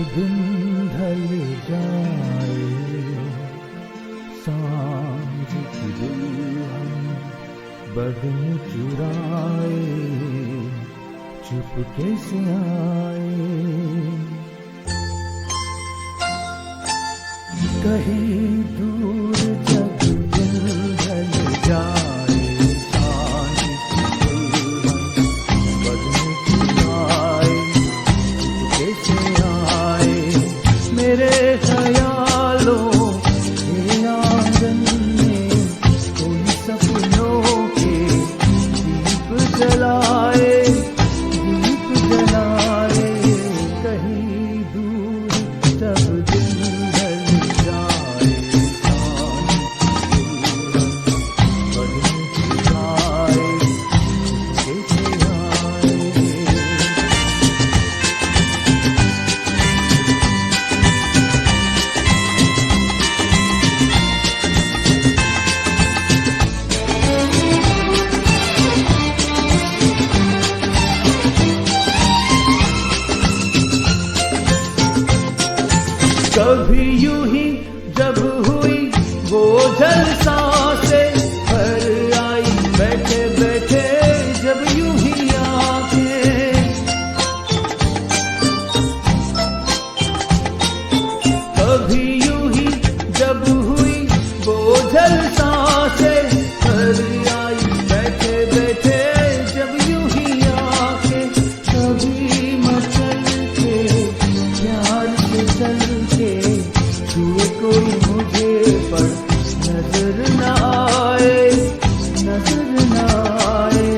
दिन ढल जाए, सांझ की दुल्हन बदन चुराए, चुपके से आए। कहीं दूर जब दिन ढल जाए, सांझ की दुल्हन बदन चुराए, चुपके से आए। मेरे ख्यालों के आंगन में कोई सपनों के दीप जलाए, दीप जलाए। कहीं दूर जब दिन ढल जाए, सांझ की दुल्हन बदन चुराए, चुपके से आए। कभी यूं ही जब हुई वो जलसांसें, भर आई बैठे बैठे जब यूं ही आंखें। कभी यूं ही जब हुई वो जलसांसें, भर आई बैठे बैठे जब यूं ही आंखें। कभी मचल के प्यार से चल के छुए कोई मुझे पर नजर न आए, नजर न आए।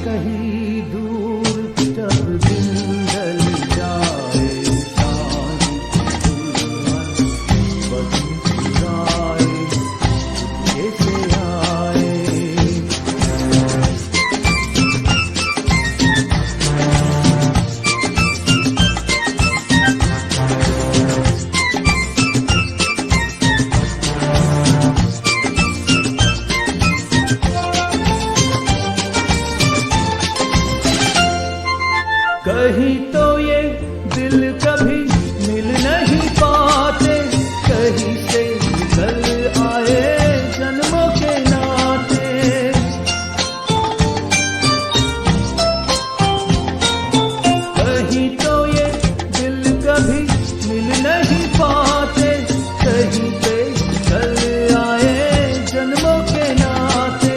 कहीं दूर जब दिन ढल जाए, सांझ की दुल्हन बदन चुराए, चुपके से आए। कहीं तो ये दिल कभी मिल नहीं पाते, कहीं से निकल आए जन्मों के नाते। कहीं तो ये दिल कभी मिल नहीं पाते, कहीं पे निकल आए जन्मों के नाते।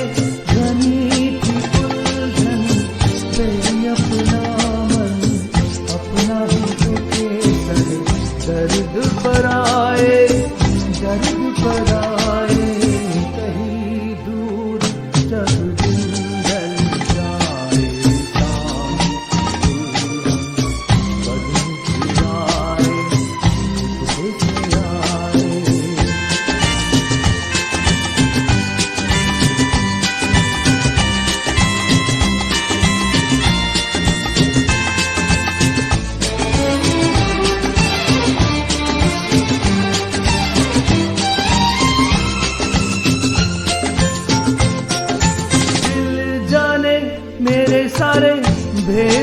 घनी थी उलझन तेरी अपना अपना ही के सर दर्द पर आए, दर्द पर आए। कहीं दूर जब दिन ढल जाए, सांझ की दुल्हन बदन चुराए, चुपके से आए। दिल जाने मेरे सारे भेद